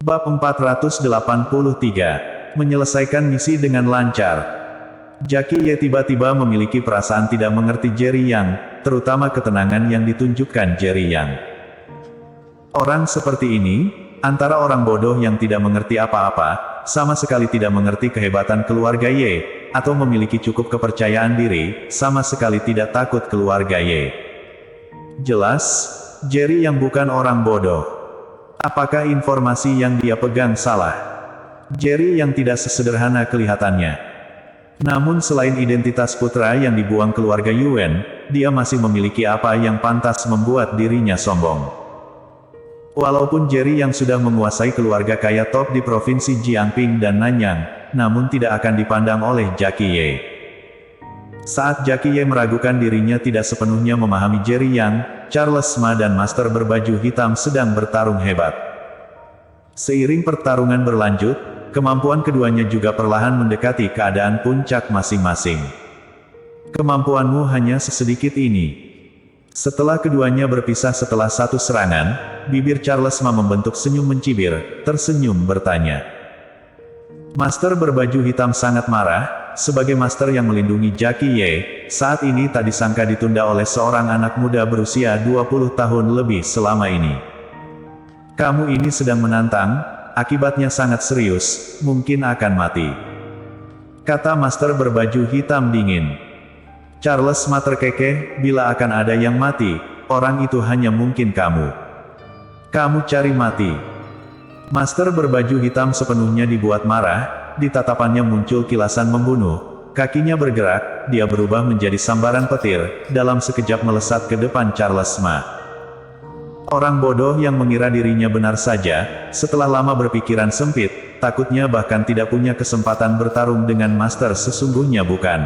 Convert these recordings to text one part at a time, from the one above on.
Bab 483. Menyelesaikan misi dengan lancar. Jackie Ye tiba-tiba memiliki perasaan tidak mengerti Jerry Yang, terutama ketenangan yang ditunjukkan Jerry Yang. Orang seperti ini, antara orang bodoh yang tidak mengerti apa-apa, sama sekali tidak mengerti kehebatan keluarga Ye, atau memiliki cukup kepercayaan diri, sama sekali tidak takut keluarga Ye. Jelas, Jerry Yang bukan orang bodoh. Apakah informasi yang dia pegang salah? Jerry Yang tidak sesederhana kelihatannya. Namun selain identitas putra yang dibuang keluarga Yuan, dia masih memiliki apa yang pantas membuat dirinya sombong. Walaupun Jerry Yang sudah menguasai keluarga kaya top di provinsi Jiangping dan Nanyang, namun tidak akan dipandang oleh Jackie Ye. Saat Jackie Ye meragukan dirinya tidak sepenuhnya memahami Jerry Yang, Charles Ma dan Master berbaju hitam sedang bertarung hebat. Seiring pertarungan berlanjut, kemampuan keduanya juga perlahan mendekati keadaan puncak masing-masing. Kemampuanmu hanya sesedikit ini. Setelah keduanya berpisah setelah satu serangan, bibir Charles Ma membentuk senyum mencibir, tersenyum bertanya. Master berbaju hitam sangat marah. Sebagai master yang melindungi Jackie Ye, saat ini tak disangka ditunda oleh seorang anak muda berusia 20 tahun lebih selama ini. Kamu ini sedang menantang, akibatnya sangat serius, mungkin akan mati. Kata master berbaju hitam dingin. Charles Ma terkekeh, bila akan ada yang mati, orang itu hanya mungkin kamu. Kamu cari mati. Master berbaju hitam sepenuhnya dibuat marah. Di tatapannya muncul kilasan membunuh, kakinya bergerak, dia berubah menjadi sambaran petir, dalam sekejap melesat ke depan Charles Ma. Orang bodoh yang mengira dirinya benar saja, setelah lama berpikiran sempit, takutnya bahkan tidak punya kesempatan bertarung dengan master sesungguhnya bukan.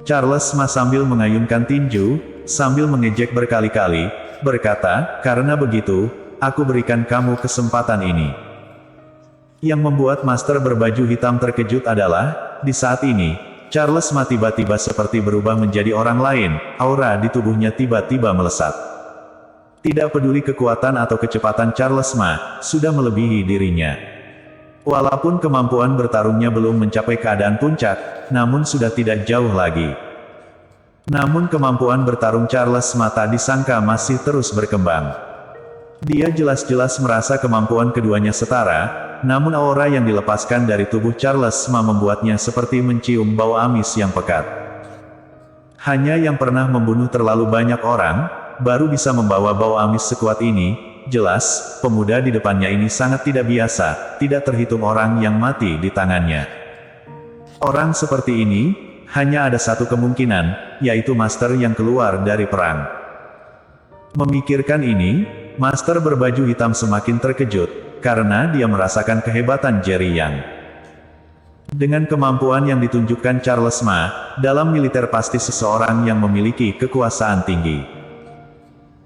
Charles Ma sambil mengayunkan tinju, sambil mengejek berkali-kali, berkata, karena begitu, aku berikan kamu kesempatan ini. Yang membuat master berbaju hitam terkejut adalah, di saat ini, Charles Ma tiba-tiba seperti berubah menjadi orang lain, aura di tubuhnya tiba-tiba melesat. Tidak peduli kekuatan atau kecepatan Charles Ma, sudah melebihi dirinya. Walaupun kemampuan bertarungnya belum mencapai keadaan puncak, namun sudah tidak jauh lagi. Namun kemampuan bertarung Charles Ma tak disangka masih terus berkembang. Dia jelas-jelas merasa kemampuan keduanya setara, namun aura yang dilepaskan dari tubuh Charles Ma membuatnya seperti mencium bau amis yang pekat. Hanya yang pernah membunuh terlalu banyak orang, baru bisa membawa bau amis sekuat ini. Jelas, pemuda di depannya ini sangat tidak biasa, tidak terhitung orang yang mati di tangannya. Orang seperti ini, hanya ada satu kemungkinan, yaitu master yang keluar dari perang. Memikirkan ini, master berbaju hitam semakin terkejut, karena dia merasakan kehebatan Jerry Yang. Dengan kemampuan yang ditunjukkan Charles Ma, dalam militer pasti seseorang yang memiliki kekuasaan tinggi.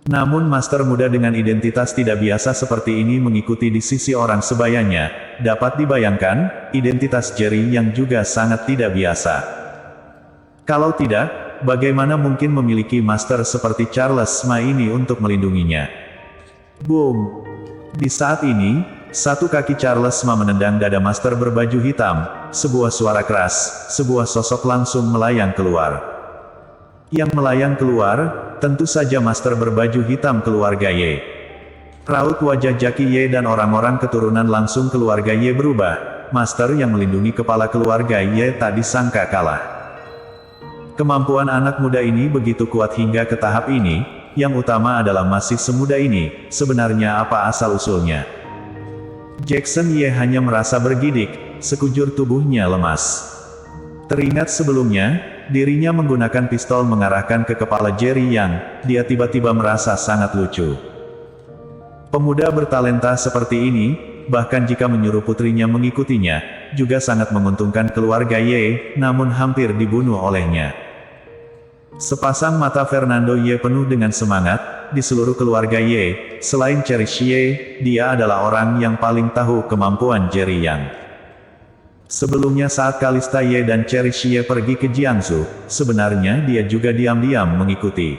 Namun master muda dengan identitas tidak biasa seperti ini mengikuti di sisi orang sebayanya, dapat dibayangkan, identitas Jerry Yang juga sangat tidak biasa. Kalau tidak, bagaimana mungkin memiliki master seperti Charles Ma ini untuk melindunginya? Boom! Di saat ini, satu kaki Charles Ma menendang dada master berbaju hitam, sebuah suara keras, sebuah sosok langsung melayang keluar. Yang melayang keluar, tentu saja master berbaju hitam keluarga Ye. Raut wajah Jackie Ye dan orang-orang keturunan langsung keluarga Ye berubah, master yang melindungi kepala keluarga Ye tak disangka kalah. Kemampuan anak muda ini begitu kuat hingga ke tahap ini. Yang utama adalah masih semuda ini, sebenarnya apa asal-usulnya? Jackson Ye hanya merasa bergidik, sekujur tubuhnya lemas. Teringat sebelumnya, dirinya menggunakan pistol mengarahkan ke kepala Jerry Yang, dia tiba-tiba merasa sangat lucu. Pemuda bertalenta seperti ini, bahkan jika menyuruh putrinya mengikutinya, juga sangat menguntungkan keluarga Ye, namun hampir dibunuh olehnya. Sepasang mata Fernando Ye penuh dengan semangat, di seluruh keluarga Ye, selain Cherish Ye, dia adalah orang yang paling tahu kemampuan Jerry Yang. Sebelumnya saat Kalista Ye dan Cherish Ye pergi ke Jiangsu, sebenarnya dia juga diam-diam mengikuti.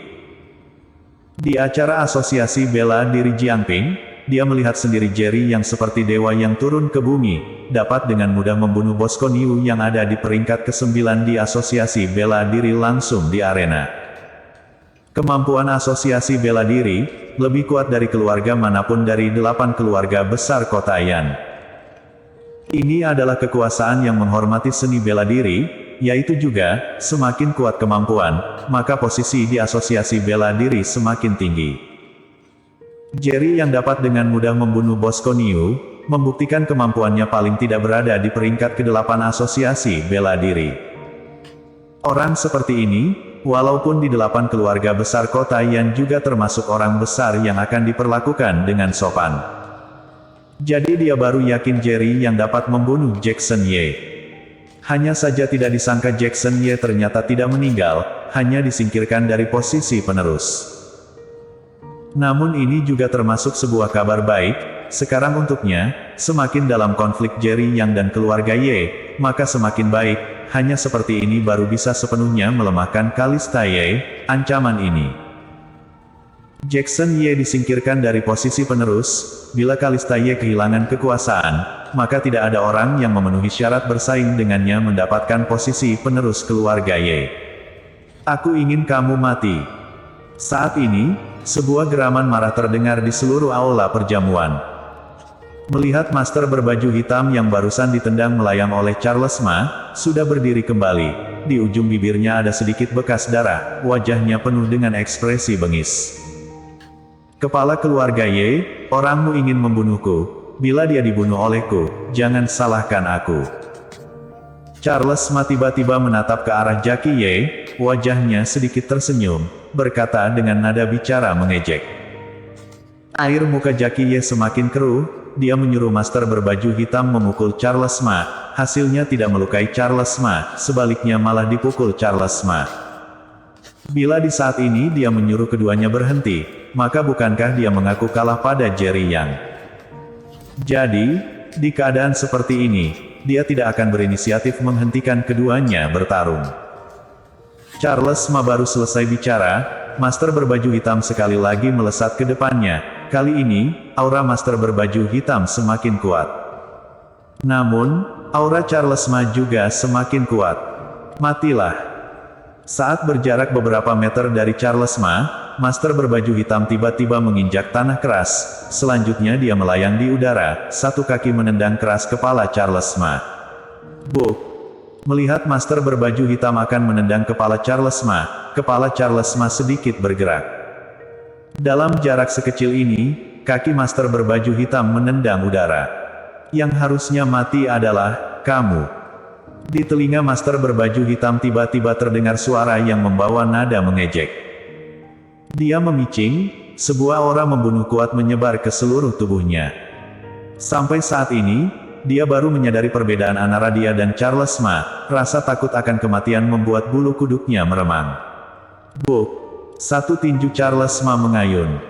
Di acara asosiasi bela diri Jiangping, dia melihat sendiri Jerry yang seperti dewa yang turun ke bumi, dapat dengan mudah membunuh Bosco New yang ada di peringkat ke-9 di asosiasi bela diri langsung di arena. Kemampuan asosiasi bela diri, lebih kuat dari keluarga manapun dari 8 keluarga besar kota Yan. Ini adalah kekuasaan yang menghormati seni bela diri, yaitu juga, semakin kuat kemampuan, maka posisi di asosiasi bela diri semakin tinggi. Jerry yang dapat dengan mudah membunuh Bosco New, membuktikan kemampuannya paling tidak berada di peringkat ke-8 asosiasi bela diri. Orang seperti ini, walaupun di 8 keluarga besar kota Yan juga termasuk orang besar yang akan diperlakukan dengan sopan. Jadi dia baru yakin Jerry yang dapat membunuh Jackson Ye. Hanya saja tidak disangka Jackson Ye ternyata tidak meninggal, hanya disingkirkan dari posisi penerus. Namun ini juga termasuk sebuah kabar baik, sekarang untuknya, semakin dalam konflik Jerry Yang dan keluarga Ye, maka semakin baik, hanya seperti ini baru bisa sepenuhnya melemahkan Kalista Ye, ancaman ini. Jackson Ye disingkirkan dari posisi penerus, bila Kalista Ye kehilangan kekuasaan, maka tidak ada orang yang memenuhi syarat bersaing dengannya mendapatkan posisi penerus keluarga Ye. Aku ingin kamu mati. Saat ini, sebuah geraman marah terdengar di seluruh aula perjamuan. Melihat master berbaju hitam yang barusan ditendang melayang oleh Charles Ma, sudah berdiri kembali. Di ujung bibirnya ada sedikit bekas darah, wajahnya penuh dengan ekspresi bengis. Kepala keluarga Ye, orangmu ingin membunuhku. Bila dia dibunuh olehku, jangan salahkan aku. Charles Ma tiba-tiba menatap ke arah Jackie Ye, wajahnya sedikit tersenyum, berkata dengan nada bicara mengejek. Air muka Jackie Ye semakin keruh, dia menyuruh master berbaju hitam memukul Charles Ma, hasilnya tidak melukai Charles Ma, sebaliknya malah dipukul Charles Ma. Bila di saat ini dia menyuruh keduanya berhenti, maka bukankah dia mengaku kalah pada Jerry Yang? Jadi, di keadaan seperti ini, dia tidak akan berinisiatif menghentikan keduanya bertarung. Charles Ma baru selesai bicara, master berbaju hitam sekali lagi melesat ke depannya. Kali ini, aura master berbaju hitam semakin kuat. Namun, aura Charles Ma juga semakin kuat. Matilah. Saat berjarak beberapa meter dari Charles Ma, master berbaju hitam tiba-tiba menginjak tanah keras, selanjutnya dia melayang di udara, satu kaki menendang keras kepala Charles Ma. Buk! Melihat master berbaju hitam akan menendang kepala Charles Ma sedikit bergerak. Dalam jarak sekecil ini, kaki master berbaju hitam menendang udara. Yang harusnya mati adalah kamu. Di telinga master berbaju hitam tiba-tiba terdengar suara yang membawa nada mengejek. Dia memicing, sebuah aura membunuh kuat menyebar ke seluruh tubuhnya. Sampai saat ini, dia baru menyadari perbedaan antara dia dan Charles Ma, rasa takut akan kematian membuat bulu kuduknya meremang. Buk! Satu tinju Charles Ma mengayun.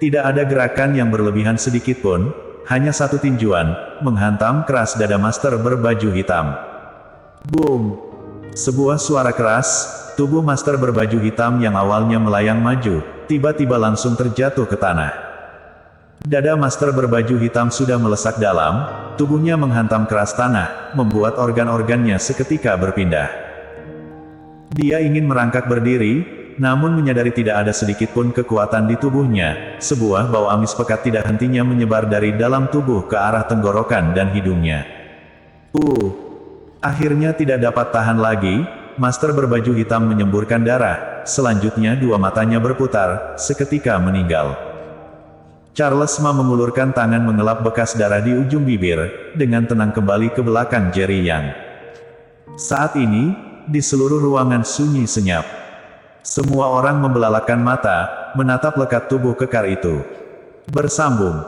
Tidak ada gerakan yang berlebihan sedikitpun, hanya satu tinjuan, menghantam keras dada master berbaju hitam. Boom! Sebuah suara keras, tubuh master berbaju hitam yang awalnya melayang maju, tiba-tiba langsung terjatuh ke tanah. Dada master berbaju hitam sudah melesak dalam, tubuhnya menghantam keras tanah, membuat organ-organnya seketika berpindah. Dia ingin merangkak berdiri, namun menyadari tidak ada sedikitpun kekuatan di tubuhnya, sebuah bau amis pekat tidak hentinya menyebar dari dalam tubuh ke arah tenggorokan dan hidungnya. Akhirnya tidak dapat tahan lagi, master berbaju hitam menyemburkan darah, selanjutnya dua matanya berputar, seketika meninggal. Charles Ma mengulurkan tangan mengelap bekas darah di ujung bibir, dengan tenang kembali ke belakang Jerry Yang. Saat ini, di seluruh ruangan sunyi senyap. Semua orang membelalakan mata, menatap lekat tubuh kekar itu. Bersambung.